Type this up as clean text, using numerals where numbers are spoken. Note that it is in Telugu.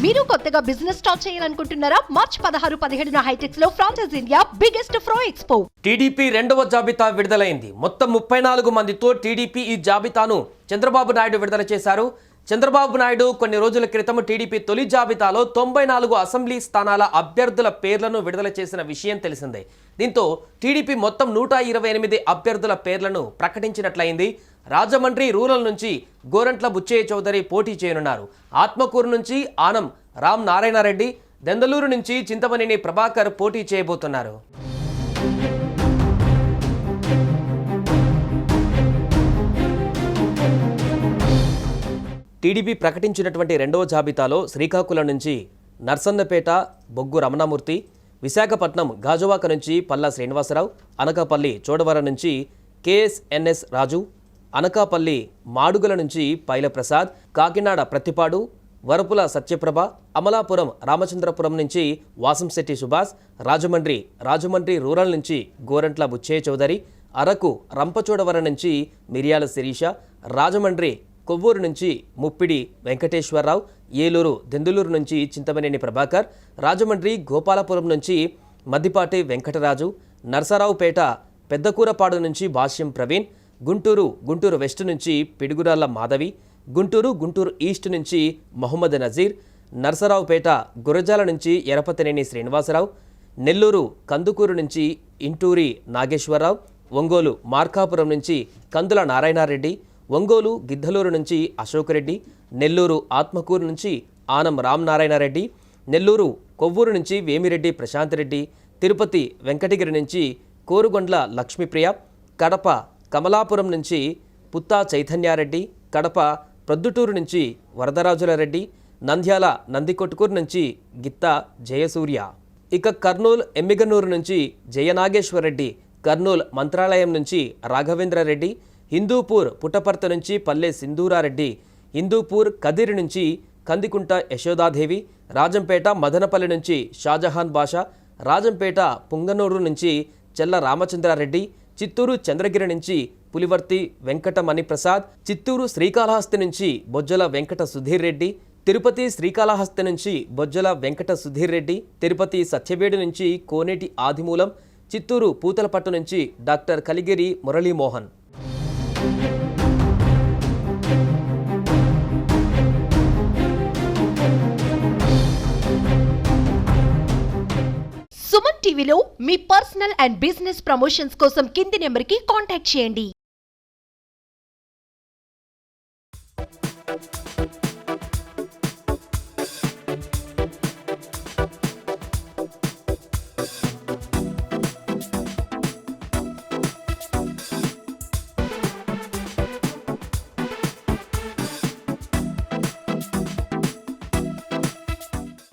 మీరు కొత్తగా బిజినెస్ స్టార్ట్ చేయాలనుకుంటున్నారా? మార్చ్ 16-17 హైటెక్స్ లో franchise India biggest ఫ్రో expo. TDP రెండవ జాబితా విడుదలైంది. మొత్తం 34 మందితో టీడీపీ ఈ జాబితాను చంద్రబాబు నాయుడు విడుదల చేశారు. చంద్రబాబు నాయుడు కొన్ని రోజుల క్రితం టీడీపీ తొలి జాబితాలో 94 అసెంబ్లీ స్థానాల అభ్యర్థుల పేర్లను విడుదల చేసిన విషయం తెలిసిందే. దీంతో టీడీపీ మొత్తం 128 అభ్యర్థుల పేర్లను ప్రకటించినట్లయింది. రాజమండ్రి రూరల్ నుంచి గోరంట్ల బుచ్చయ్య చౌదరి పోటీ చేయనున్నారు. ఆత్మకూరు నుంచి ఆనం రామ్ నారాయణరెడ్డి, దెందలూరు నుంచి చింతమనేని ప్రభాకర్ పోటీ చేయబోతున్నారు. టీడీపీ ప్రకటించినటువంటి రెండవ జాబితాలో శ్రీకాకుళం నుంచి నర్సన్నపేట బొగ్గు రమణమూర్తి, విశాఖపట్నం గాజువాక నుంచి పల్లా శ్రీనివాసరావు, అనకాపల్లి చోడవరం నుంచి కేఎస్ఎన్ఎస్ రాజు, అనకాపల్లి మాడుగుల నుంచి పైల ప్రసాద్, కాకినాడ ప్రతిపాడు వరపుల సత్యప్రభ, అమలాపురం రామచంద్రపురం నుంచి వాసంశెట్టి సుభాష్, రాజమండ్రి రూరల్ నుంచి గోరంట్ల బుచ్చయ్య చౌదరి, అరకు రంపచోడవరం నుంచి మిరియాల శిరీష, రాజమండ్రి కొవ్వూరు నుంచి ముప్పిడి వెంకటేశ్వరరావు, ఏలూరు దెందులూరు నుంచి చింతమనేని ప్రభాకర్, రాజమండ్రి గోపాలపురం నుంచి మద్దిపాటి వెంకటరాజు, నర్సరావుపేట పెద్దకూరపాడు నుంచి భాష్యం ప్రవీణ్, గుంటూరు వెస్ట్ నుంచి పిడుగురాళ్ల మాధవి, గుంటూరు ఈస్ట్ నుంచి మహమ్మద్ నజీర్, నర్సరావుపేట గురజాల నుంచి ఎరపతినేని శ్రీనివాసరావు, నెల్లూరు కందుకూరు నుంచి ఇంటూరి నాగేశ్వరరావు, ఒంగోలు మార్కాపురం నుంచి కందుల నారాయణరెడ్డి, ఒంగోలు గిద్దలూరు నుంచి అశోక్ రెడ్డి, నెల్లూరు ఆత్మకూరు నుంచి ఆనం రామ్ నారాయణరెడ్డి, నెల్లూరు కొవ్వూరు నుంచి వేమిరెడ్డి ప్రశాంత్ రెడ్డి, తిరుపతి వెంకటగిరి నుంచి కోరుగొండ్ల లక్ష్మీప్రియ, కడప కమలాపురం నుంచి పుత్తా చైతన్యారెడ్డి, కడప ప్రొద్దుటూరు నుంచి వరదరాజుల రెడ్డి, నంద్యాల నందికొట్కూరు నుంచి గిత్తా జయసూర్య, ఇక కర్నూలు ఎమ్మిగనూరు నుంచి జయనాగేశ్వరరెడ్డి, కర్నూలు మంత్రాలయం నుంచి రాఘవేంద్రరెడ్డి, హిందూపూర్ పుట్టపర్తి నుంచి పల్లె సింధూరారెడ్డి, హిందూపూర్ కదిరి నుంచి కందికుంట యశోదాదేవి, రాజంపేట మదనపల్లి నుంచి షాజహాన్ బాషా, రాజంపేట పుంగనూరు నుంచి చెల్ల రామచంద్రారెడ్డి, చిత్తూరు చంద్రగిరి నుంచి పులివర్తి వెంకట మణిప్రసాద్, చిత్తూరు శ్రీకాళహస్తి నుంచి బొజ్జల వెంకట సుధీర్ రెడ్డి, తిరుపతి శ్రీకాళహస్తి నుంచి బొజ్జల వెంకట సుధీర్ రెడ్డి, తిరుపతి సత్యవేడు నుంచి కోనేటి ఆదిమూలం, చిత్తూరు పూతలపట్టు నుంచి డాక్టర్ కలిగిరి మురళీమోహన్. సుమన్ టీవీలో మీ పర్సనల్ అండ్ బిజినెస్ ప్రమోషన్స్ కోసం కింది నెంబర్కి కాంటాక్ట్ చేయండి.